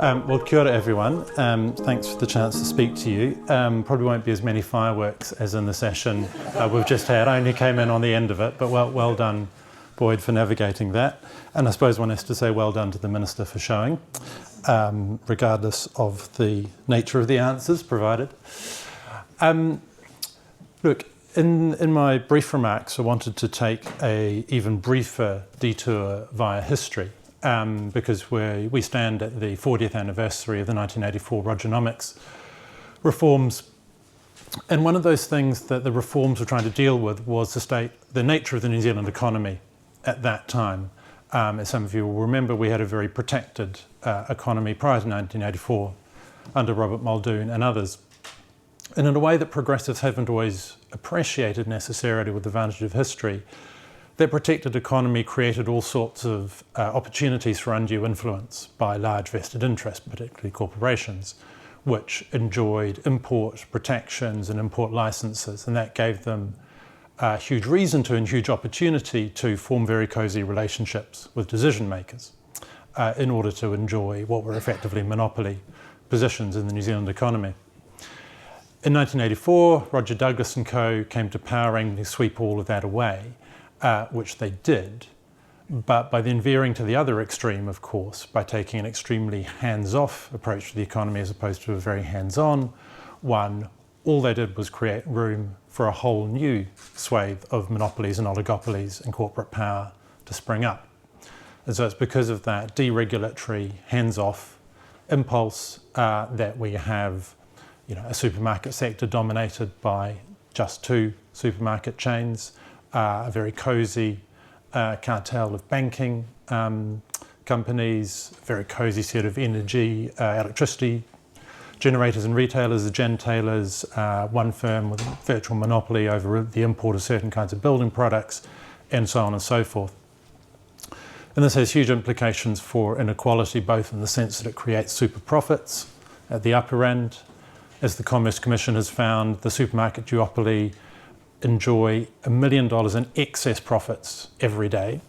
Well, kia ora everyone. Thanks for the chance to speak to you. Probably won't be as many fireworks as in the session we've just had. I only came in on the end of it, but well done, Boyd, for navigating that. And I suppose one has to say well done to the Minister for showing, regardless of the nature of the answers provided. Look, in my brief remarks, I wanted to take an even briefer detour via history. Because we stand at the 40th anniversary of the 1984 Rogernomics reforms. And one of those things that the reforms were trying to deal with was the nature of the New Zealand economy at that time. As some of you will remember, we had a very protected economy prior to 1984 under Robert Muldoon and others. And in a way that progressives haven't always appreciated necessarily with the advantage of history, that protected economy created all sorts of opportunities for undue influence by large vested interests, particularly corporations, which enjoyed import protections and import licenses, and that gave them a huge reason to and huge opportunity to form very cosy relationships with decision makers in order to enjoy what were effectively monopoly positions in the New Zealand economy. In 1984, Roger Douglas and co came to power aiming to sweep all of that away. Which they did, but by then veering to the other extreme, of course, by taking an extremely hands-off approach to the economy as opposed to a very hands-on one, all they did was create room for a whole new swathe of monopolies and oligopolies and corporate power to spring up. And so it's because of that deregulatory, hands-off impulse that we have, a supermarket sector dominated by just two supermarket chains, a very cosy cartel of banking companies, a very cosy set of energy, electricity generators and retailers, the gentailers, one firm with a virtual monopoly over the import of certain kinds of building products, and so on and so forth. And this has huge implications for inequality, both in the sense that it creates super profits at the upper end. As the Commerce Commission has found, the supermarket duopoly enjoy $1 million in excess profits every day.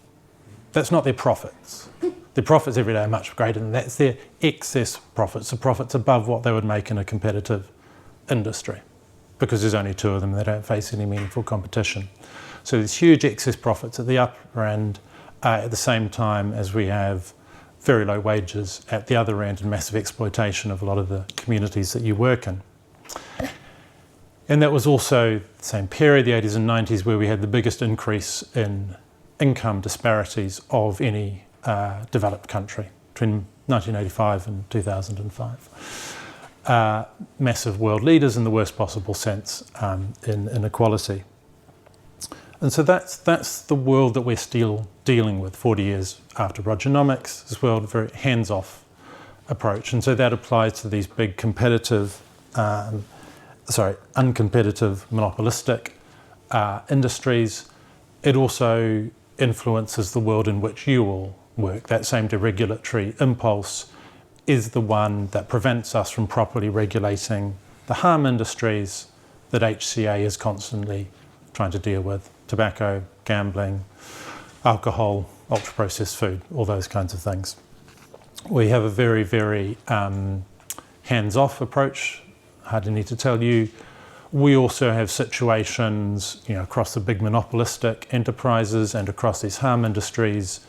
That's not their profits. Their profits every day are much greater than that. It's their excess profits, the profits above what they would make in a competitive industry, because there's only two of them, they don't face any meaningful competition. So there's huge excess profits at the upper end, at the same time as we have very low wages at the other end and massive exploitation of a lot of the communities that you work in. And that was also the same period, the 80s and 90s, where we had the biggest increase in income disparities of any developed country between 1985 and 2005. Massive world leaders in the worst possible sense in inequality. And so that's the world that we're still dealing with 40 years after Rogernomics, this world, a very hands-off approach. And so that applies to these big uncompetitive, monopolistic industries. It also influences the world in which you all work. That same deregulatory impulse is the one that prevents us from properly regulating the harm industries that HCA is constantly trying to deal with: tobacco, gambling, alcohol, ultra-processed food, all those kinds of things. We have a very, very hands-off approach. Hardly need to tell you. We also have situations, across the big monopolistic enterprises and across these harm industries,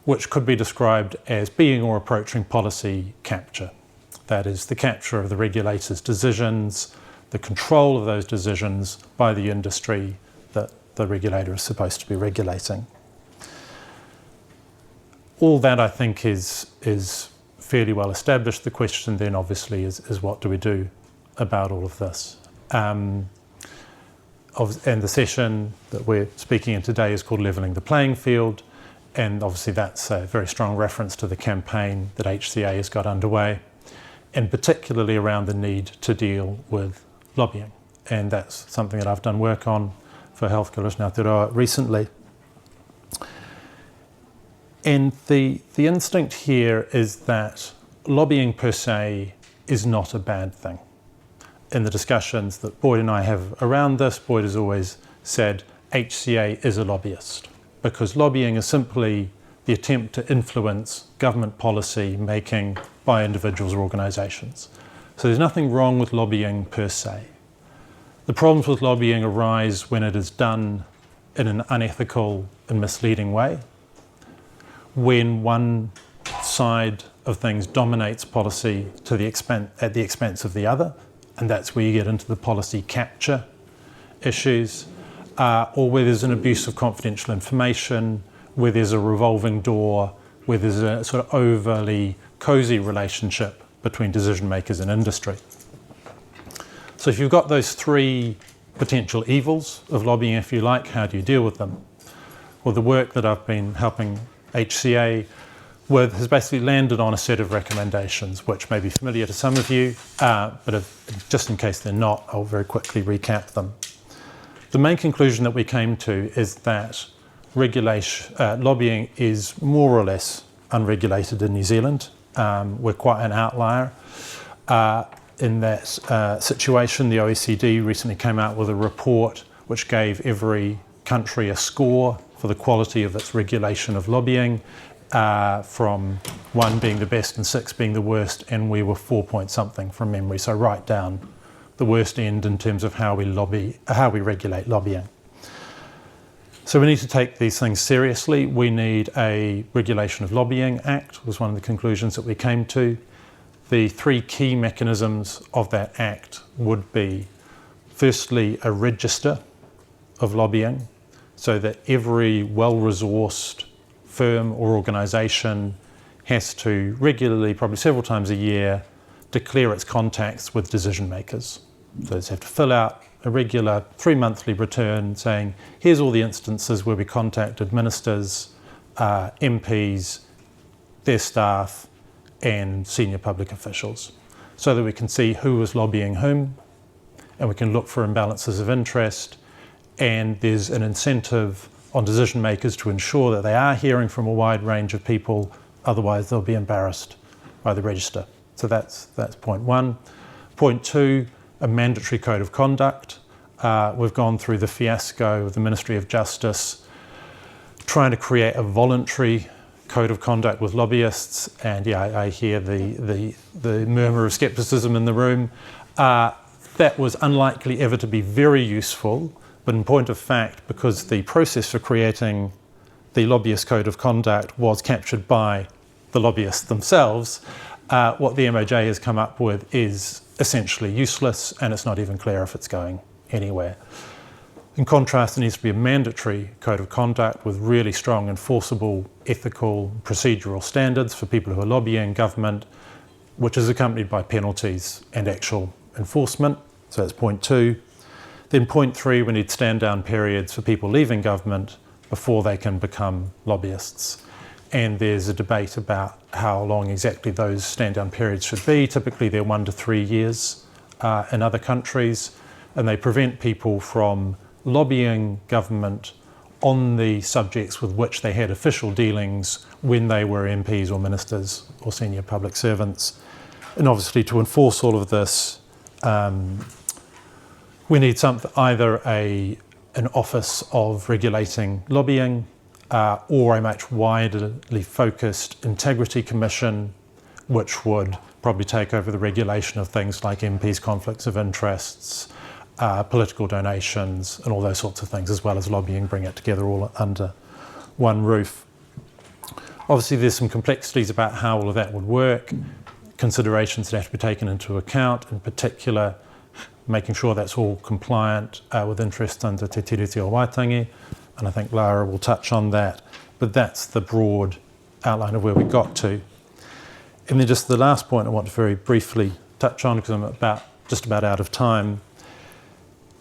which could be described as being or approaching policy capture. That is, the capture of the regulators' decisions, the control of those decisions by the industry that the regulator is supposed to be regulating. All that, I think, is fairly well established. The question then obviously is what do we do about all of this? And the session that we're speaking in today is called Levelling the Playing Field, and obviously that's a very strong reference to the campaign that HCA has got underway, and particularly around the need to deal with lobbying. And that's something that I've done work on for Health Coalition Aotearoa recently. And the instinct here is that lobbying per se is not a bad thing. In the discussions that Boyd and I have around this, Boyd has always said HCA is a lobbyist, because lobbying is simply the attempt to influence government policy making by individuals or organisations. So there's nothing wrong with lobbying per se. The problems with lobbying arise when it is done in an unethical and misleading way, when one side of things dominates policy at the expense of the other, and that's where you get into the policy capture issues, or where there's an abuse of confidential information, where there's a revolving door, where there's a sort of overly cosy relationship between decision makers and industry. So if you've got those three potential evils of lobbying, if you like, how do you deal with them? Well, the work that I've been helping HCA with has basically landed on a set of recommendations, which may be familiar to some of you, but just in case they're not, I'll very quickly recap them. The main conclusion that we came to is that lobbying is more or less unregulated in New Zealand. We're quite an outlier in that situation. The OECD recently came out with a report which gave every country a score for the quality of its regulation of lobbying, from 1 being the best and 6 being the worst, and we were 4 point something from memory, so right down the worst end in terms of how we regulate lobbying. So we need to take these things seriously. We need a Regulation of Lobbying Act, was one of the conclusions that we came to. The three key mechanisms of that act would be, firstly, a register of lobbying, so that every well-resourced firm or organisation has to regularly, probably several times a year, declare its contacts with decision makers. So they have to fill out a regular 3-monthly return saying, here's all the instances where we contacted ministers, MPs, their staff, and senior public officials, so that we can see who was lobbying whom, and we can look for imbalances of interest, and there's an incentive on decision makers to ensure that they are hearing from a wide range of people, otherwise they'll be embarrassed by the register. So that's point one. Point two, a mandatory code of conduct. We've gone through the fiasco of the Ministry of Justice trying to create a voluntary code of conduct with lobbyists, and yeah, I hear the murmur of scepticism in the room. That was unlikely ever to be very useful, but in point of fact, because the process for creating the lobbyist code of conduct was captured by the lobbyists themselves, what the MOJ has come up with is essentially useless, and it's not even clear if it's going anywhere. In contrast, there needs to be a mandatory code of conduct with really strong enforceable ethical procedural standards for people who are lobbying government, which is accompanied by penalties and actual enforcement. So that's point two. Then point three, we need stand-down periods for people leaving government before they can become lobbyists. And there's a debate about how long exactly those stand-down periods should be. Typically they're 1 to 3 years in other countries, and they prevent people from lobbying government on the subjects with which they had official dealings when they were MPs or ministers or senior public servants. And obviously to enforce all of this, we need either an office of regulating lobbying or a much widely focused integrity commission, which would probably take over the regulation of things like MPs' conflicts of interests, political donations, and all those sorts of things, as well as lobbying, bring it together all under one roof. Obviously, there's some complexities about how all of that would work, considerations that have to be taken into account, in particular, making sure that's all compliant with interests under Te Tiriti o Waitangi, and I think Lara will touch on that, but that's the broad outline of where we got to. And then just the last point I want to very briefly touch on, because I'm just about out of time.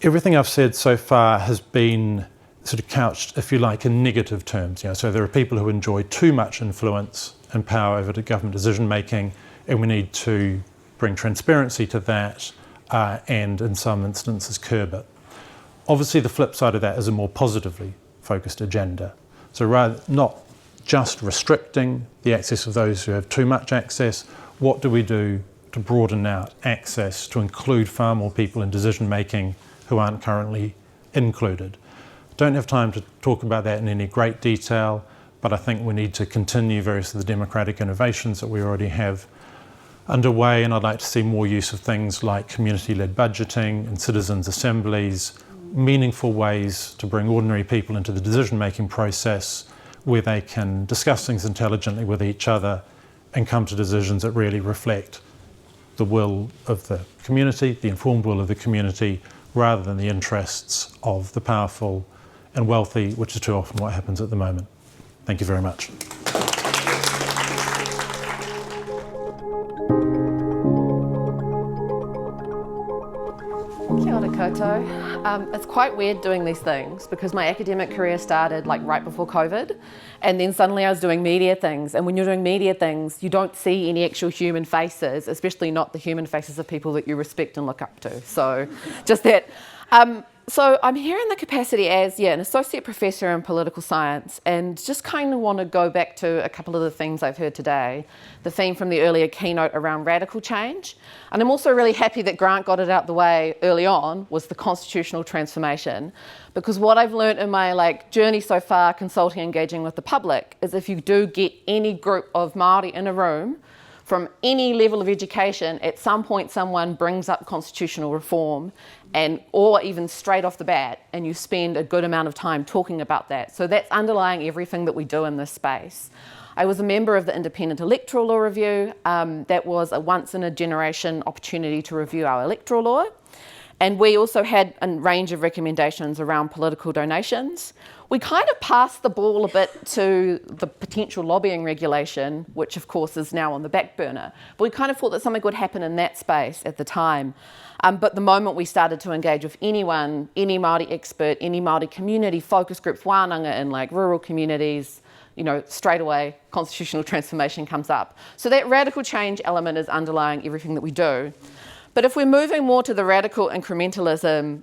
Everything I've said so far has been sort of couched, if you like, in negative terms. So there are people who enjoy too much influence and power over the government decision making, and we need to bring transparency to that and in some instances curb it. Obviously the flip side of that is a more positively focused agenda. So rather not just restricting the access of those who have too much access, what do we do to broaden out access to include far more people in decision making who aren't currently included? Don't have time to talk about that in any great detail, but I think we need to continue various of the democratic innovations that we already have underway, and I'd like to see more use of things like community-led budgeting and citizens' assemblies, meaningful ways to bring ordinary people into the decision-making process where they can discuss things intelligently with each other and come to decisions that really reflect the will of the community, the informed will of the community, rather than the interests of the powerful and wealthy, which is too often what happens at the moment. Thank you very much. Kia ora koutou. It's quite weird doing these things because my academic career started like right before COVID, and then suddenly I was doing media things, and when you're doing media things you don't see any actual human faces, especially not the human faces of people that you respect and look up to. So just that. So I'm here in the capacity as an associate professor in political science, and just kind of want to go back to a couple of the themes I've heard today. The theme from the earlier keynote around radical change, and I'm also really happy that Grant got it out the way early on, was the constitutional transformation, because what I've learned in my journey so far consulting, engaging with the public, is if you do get any group of Māori in a room from any level of education, at some point someone brings up constitutional reform, or even straight off the bat, and you spend a good amount of time talking about that. So that's underlying everything that we do in this space. I was a member of the Independent Electoral Law Review. That was a once-in-a-generation opportunity to review our electoral law. And we also had a range of recommendations around political donations. We kind of passed the ball a bit to the potential lobbying regulation, which of course is now on the back burner. But we kind of thought that something would happen in that space at the time. But the moment we started to engage with anyone, any Māori expert, any Māori community, focus groups, wānanga in rural communities, straight away constitutional transformation comes up. So that radical change element is underlying everything that we do. But if we're moving more to the radical incrementalism,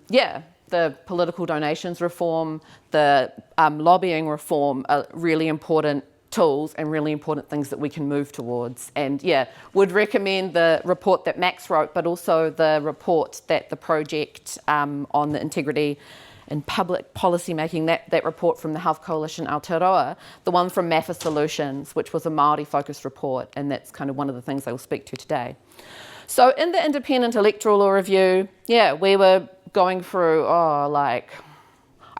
the political donations reform, the lobbying reform are really important tools and really important things that we can move towards. And would recommend the report that Max wrote, but also the report that the project on the integrity in public policy making, that report from the Health Coalition Aotearoa, the one from Massey Solutions, which was a Māori focused report, and that's kind of one of the things I will speak to today. So in the Independent Electoral Law Review, we were going through, I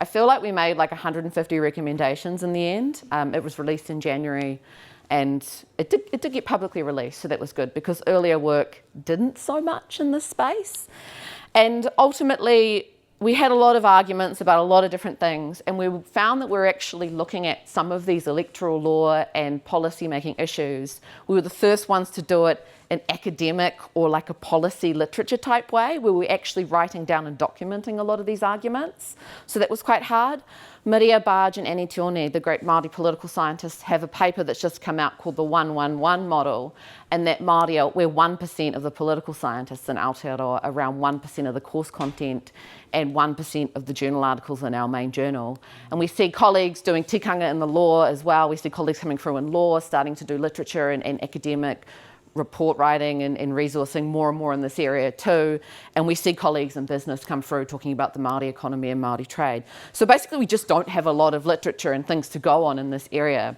feel like we made 150 recommendations in the end. It was released in January, and it did get publicly released, so that was good, because earlier work didn't so much in this space. And ultimately, we had a lot of arguments about a lot of different things, and we found that we're actually looking at some of these electoral law and policy making issues. We were the first ones to do it in academic or a policy literature type way, where we're actually writing down and documenting a lot of these arguments. So that was quite hard. Maria Barge and Annie Tione, the great Māori political scientists, have a paper that's just come out called the 111 model, and that Māori, we're 1% of the political scientists in Aotearoa, around 1% of the course content, and 1% of the journal articles in our main journal. And we see colleagues doing tikanga in the law as well. We see colleagues coming through in law, starting to do literature and academic report writing and resourcing more and more in this area too. And we see colleagues in business come through talking about the Māori economy and Māori trade. So basically we just don't have a lot of literature and things to go on in this area.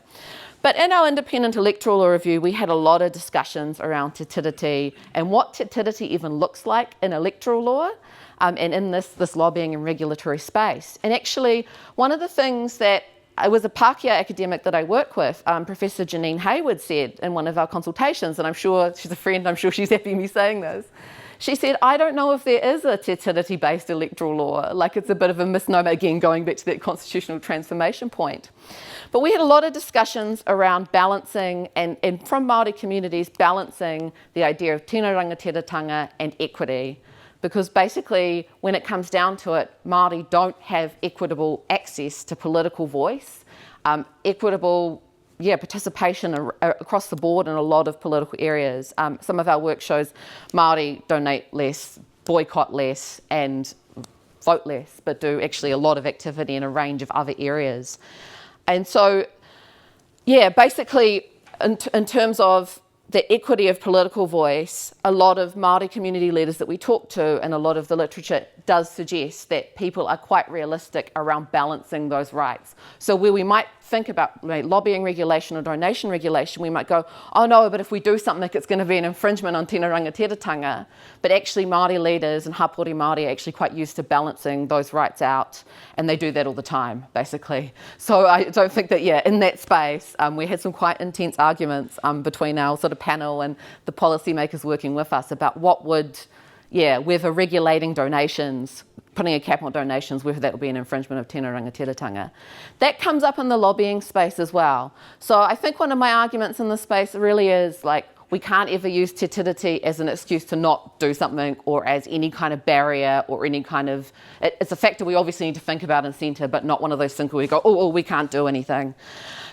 But in our Independent Electoral Law Review, we had a lot of discussions around te tiriti and what te tiriti even looks like in electoral law and in this lobbying and regulatory space. And actually, one of the things that it was a Pākehā academic that I work with, Professor Janine Hayward, said in one of our consultations, and I'm sure she's a friend, I'm sure she's happy me saying this. She said, I don't know if there is a te tiriti-based electoral law. It's a bit of a misnomer, again, going back to that constitutional transformation point. But we had a lot of discussions around balancing, and from Māori communities, balancing the idea of tino rangatiratanga and equity. Because basically, when it comes down to it, Māori don't have equitable access to political voice, equitable participation across the board in a lot of political areas. Some of our work shows Māori donate less, boycott less, and vote less, but do actually a lot of activity in a range of other areas. And so, basically, in terms of the equity of political voice, a lot of Māori community leaders that we talk to and a lot of the literature does suggest that people are quite realistic around balancing those rights. So where we might think about lobbying regulation or donation regulation, we might go, oh no, but if we do something, it's going to be an infringement on tēnā rangatiratanga. But actually Māori leaders and hapori Māori are actually quite used to balancing those rights out, and they do that all the time, basically. So I don't think that, in that space, we had some quite intense arguments between our sort of panel and the policymakers working with us about what would, whether regulating donations, putting a cap on donations, whether that would be an infringement of tēnā rangatiratanga. That comes up in the lobbying space as well. So I think one of my arguments in this space really is like, we can't ever use te tiriti as an excuse to not do something or as any kind of barrier or any kind of, it's a factor we obviously need to think about and centre, but not one of things where we go, oh, we can't do anything.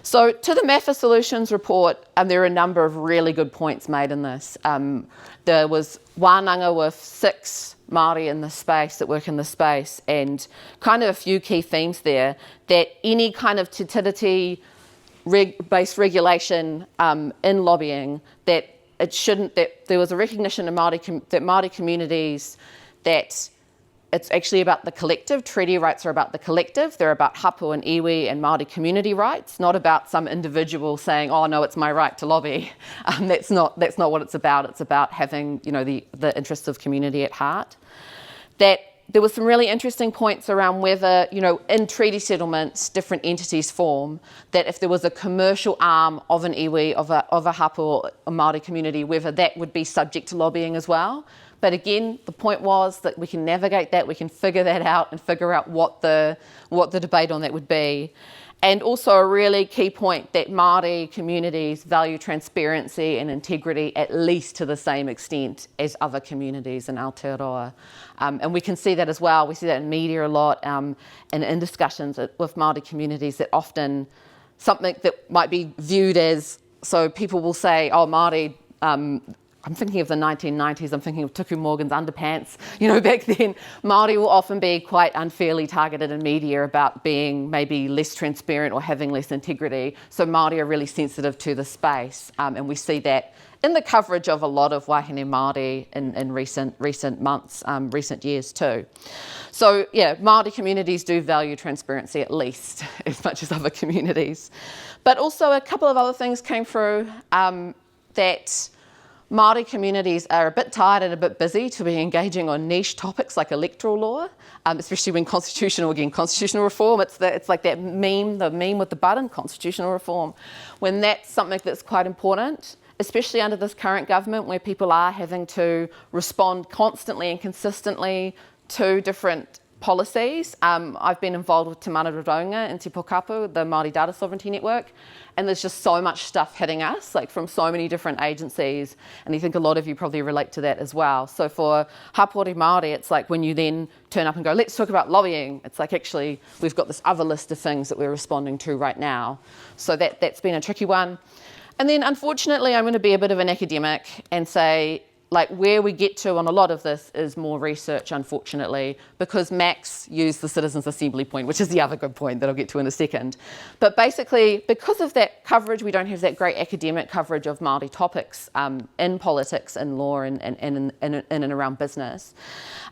So to the MAFA Solutions report, there are a number of really good points made in this. There was wānanga with 6 Māori in the space that work in the space, and kind of a few key themes there, that any kind of te tiriti based regulation in lobbying, that it shouldn't, that there was a recognition in that Māori communities that it's actually about the collective. Treaty rights are about the collective. They're about hapu and iwi and Māori community rights, not about some individual saying, oh no, it's my right to lobby. That's not what it's about. It's about having, the interests of community at heart. That there were some really interesting points around whether, in treaty settlements, different entities form, that if there was a commercial arm of an iwi, of a hapu or a Māori community, whether that would be subject to lobbying as well. But again, the point was that we can navigate that, we can figure that out and figure out what the debate on that would be. And also a really key point that Māori communities value transparency and integrity at least to the same extent as other communities in Aotearoa. And we can see that as well. We see that in media a lot and in discussions with Māori communities, that often something that might be viewed as, so people will say, oh, Māori, I'm thinking of the 1990s, I'm thinking of Tuku Morgan's underpants. Back then, Māori will often be quite unfairly targeted in media about being maybe less transparent or having less integrity. So Māori are really sensitive to the space. And we see that in the coverage of a lot of wahine Māori in recent months, recent years too. So Māori communities do value transparency at least as much as other communities. But also a couple of other things came through that Māori communities are a bit tired and a bit busy to be engaging on niche topics like electoral law, especially when constitutional reform, it's like that meme, the meme with the button, constitutional reform, when that's something that's quite important, especially under this current government where people are having to respond constantly and consistently to different policies. I've been involved with Te Manaroronga and Te Pokapu, the Māori Data Sovereignty Network, and there's just so much stuff hitting us, like from so many different agencies, and I think a lot of you probably relate to that as well. So for hapori Māori, it's like when you then turn up and go, let's talk about lobbying, it's like actually we've got this other list of things that we're responding to right now. So that's been a tricky one. And then unfortunately, I'm going to be a bit of an academic and say, like where we get to on a lot of this is more research, unfortunately, because Max used the Citizens Assembly point, which is the other good point that I'll get to in a second. But basically, because of that coverage, we don't have that great academic coverage of Māori topics in politics and law and in and around business,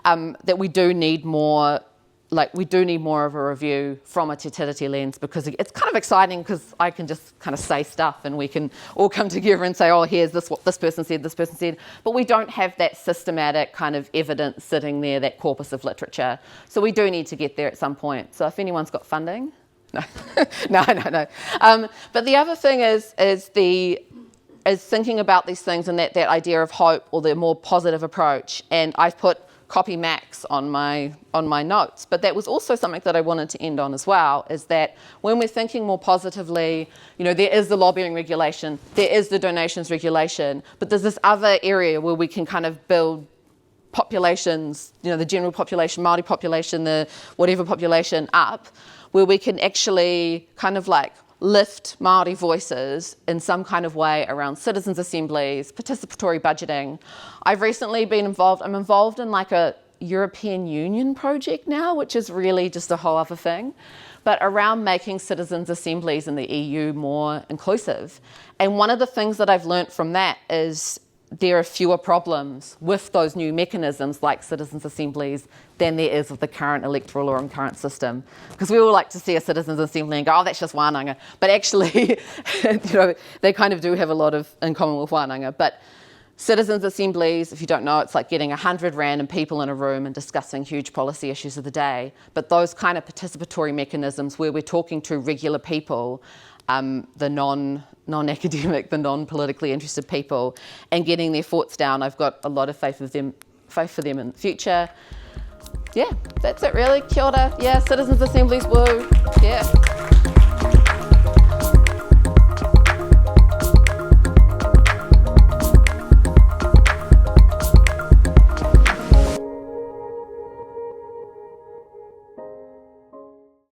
that we do need more. We do need more of a review from a te tiriti lens, because it's kind of exciting because I can just kind of say stuff and we can all come together and say, oh, here's what this person said, but we don't have that systematic kind of evidence sitting there, that corpus of literature. So we do need to get there at some point. So if anyone's got funding, no, no. But the other thing is thinking about these things and that idea of hope or the more positive approach. And I've put copy Max on my notes, but that was also something that I wanted to end on as well, is that when we're thinking more positively, there is the lobbying regulation, there is the donations regulation, but there's this other area where we can kind of build populations, the general population, Māori population, the whatever population up, where we can actually kind of like lift Māori voices in some kind of way around citizens' assemblies, participatory budgeting. I've recently been involved in like a European Union project now, which is really just a whole other thing, but around making citizens' assemblies in the EU more inclusive. And one of the things that I've learnt from that is there are fewer problems with those new mechanisms like citizens' assemblies than there is with the current electoral or current system. Because we all like to see a citizens' assembly and go, oh, that's just wānanga. But actually, they kind of do have a lot in common with wānanga. But citizens' assemblies, if you don't know, it's like getting 100 random people in a room and discussing huge policy issues of the day. But those kind of participatory mechanisms where we're talking to regular people, the non-academic, the non-politically interested people, and getting their thoughts down, I've got a lot of faith for them in the future. Yeah, that's it really. Kia ora. Yeah, citizens' assemblies, woo. Yeah.